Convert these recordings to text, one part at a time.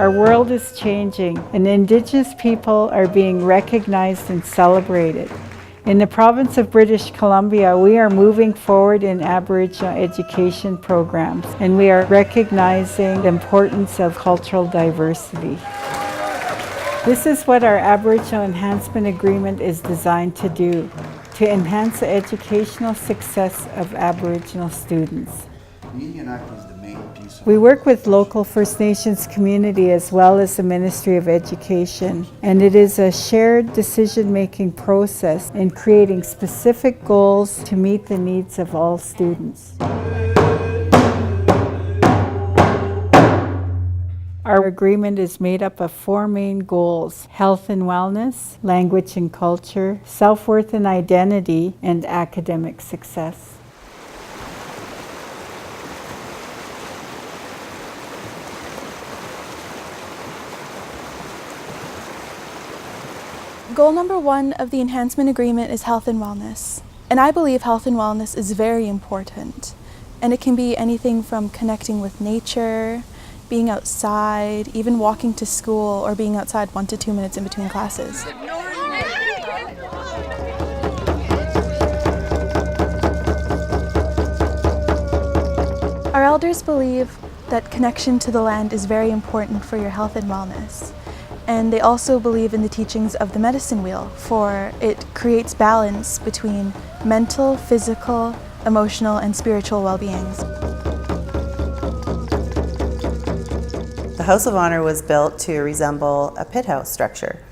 Our world is changing, and Indigenous people are being recognized and celebrated. In the province of British Columbia, we are moving forward in Aboriginal education programs, and we are recognizing the importance of cultural diversity. This is what our Aboriginal Enhancement Agreement is designed to do, to enhance the educational success of Aboriginal students. We work with local First Nations community as well as the Ministry of Education, and it is a shared decision-making process in creating specific goals to meet the needs of all students. Our agreement is made up of 4 main goals: health and wellness, language and culture, self-worth and identity, and academic success. Goal number 1 of the Enhancement Agreement is health and wellness. And I believe health and wellness is very important. And it can be anything from connecting with nature, being outside, even walking to school, or being outside 1 to 2 minutes in between classes. Our elders believe that connection to the land is very important for your health and wellness. And they also believe in the teachings of the medicine wheel, for it creates balance between mental, physical, emotional, and spiritual well-beings. The House of Honor was built to resemble a pit house structure.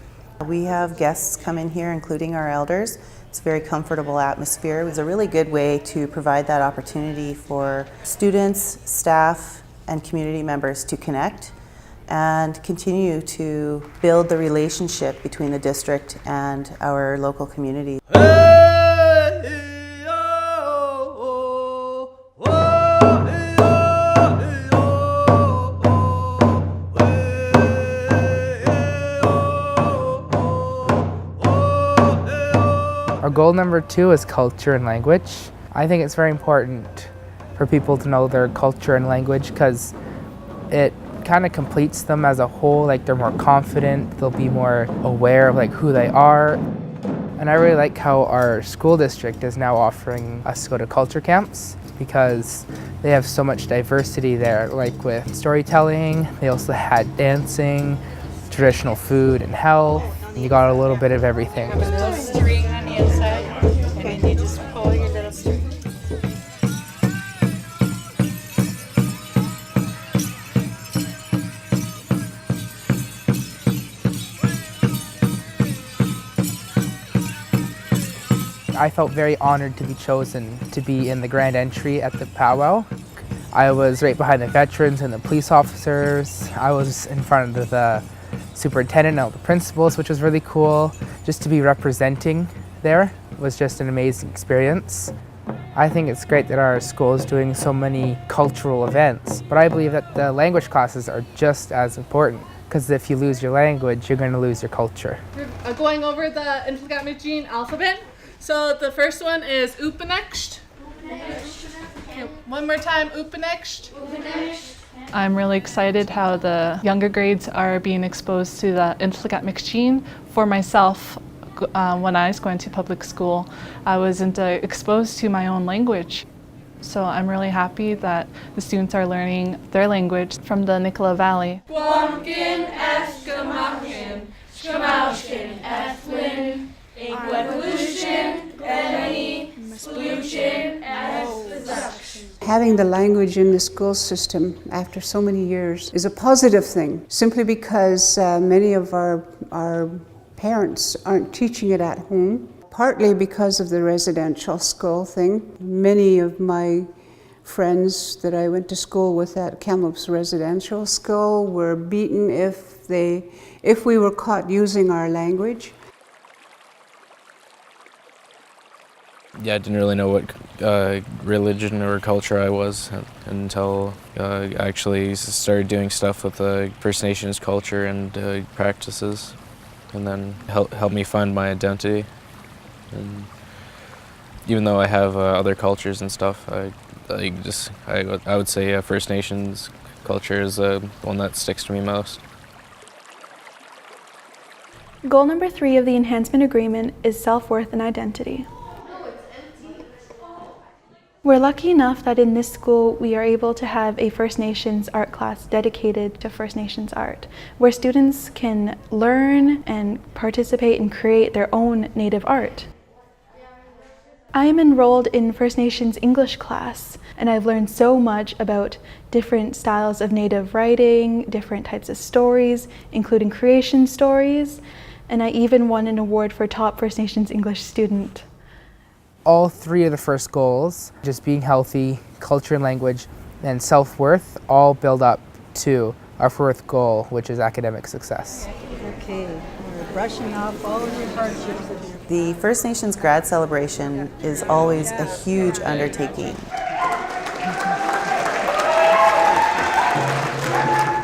We have guests come in here, including our elders. It's a very comfortable atmosphere. It was a really good way to provide that opportunity for students, staff, and community members to connect and continue to build the relationship between the district and our local community. Our goal number 2 is culture and language. I think it's very important for people to know their culture and language because it kind of completes them as a whole. Like, they're more confident, they'll be more aware of who they are. And I really like how our school district is now offering us to go to culture camps because they have so much diversity there, like with storytelling. They also had dancing, traditional food, and health. And you got a little bit of everything. I felt very honored to be chosen to be in the grand entry at the powwow. I was right behind the veterans and the police officers. I was in front of the superintendent and all the principals, which was really cool. Just to be representing there was just an amazing experience. I think it's great that our school is doing so many cultural events, but I believe that the language classes are just as important, because if you lose your language, you're going to lose your culture. We're going over the Nicola-Similkameen alphabet. So the first one is Upanext. Okay, one more time, Upanext. I'm really excited how the younger grades are being exposed to the Nicola-Similkameen. For myself, when I was going to public school, I wasn't exposed to my own language. So I'm really happy that the students are learning their language from the Nicola Valley. Having the language in the school system after so many years is a positive thing, simply because many of our parents aren't teaching it at home, partly because of the residential school thing. Many of my friends that I went to school with at Kamloops Residential School were beaten if we were caught using our language. Yeah, I didn't really know what religion or culture I was until I actually started doing stuff with the First Nations culture and practices, and then helped me find my identity. And even though I have other cultures and stuff, I would say First Nations culture is the one that sticks to me most. Goal number 3 of the Enhancement Agreement is self-worth and identity. We're lucky enough that in this school we are able to have a First Nations art class dedicated to First Nations art, where students can learn and participate and create their own native art. I am enrolled in First Nations English class, and I've learned so much about different styles of native writing, different types of stories, including creation stories, and I even won an award for top First Nations English student. All 3 of the first goals, just being healthy, culture and language, and self-worth, all build up to our 4th goal, which is academic success. Okay, we're brushing off all of your hardships. The First Nations grad celebration is always a huge undertaking.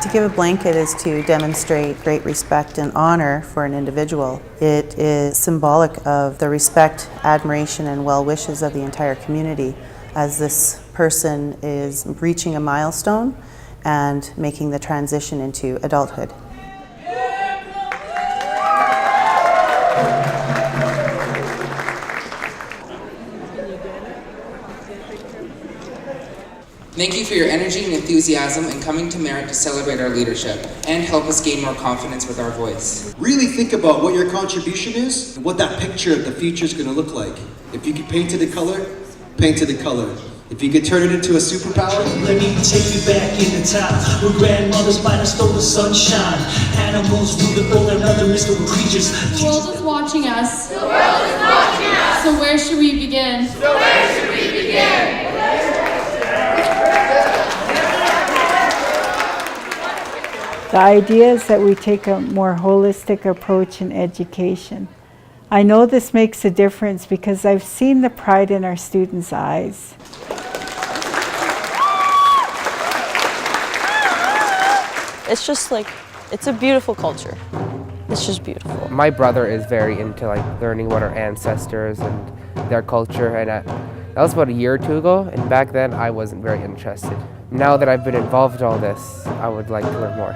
To give a blanket is to demonstrate great respect and honor for an individual. It is symbolic of the respect, admiration, and well wishes of the entire community as this person is reaching a milestone and making the transition into adulthood. Thank you for your energy and enthusiasm in coming to Merritt to celebrate our leadership and help us gain more confidence with our voice. Really think about what your contribution is and what that picture of the future is going to look like. If you could paint it in color, paint it in color. If you could turn it into a superpower. Let me take you back into time where grandmothers might have stole the sunshine. Animals ruled the earth and other mystical creatures. The world is watching us. The world is watching us. So where should we begin? So where should we begin? The idea is that we take a more holistic approach in education. I know this makes a difference because I've seen the pride in our students' eyes. It's just like, it's a beautiful culture. It's just beautiful. My brother is very into learning about our ancestors and their culture, and that was about a year or 2 ago, and back then I wasn't very interested. Now that I've been involved in all this, I would like to learn more.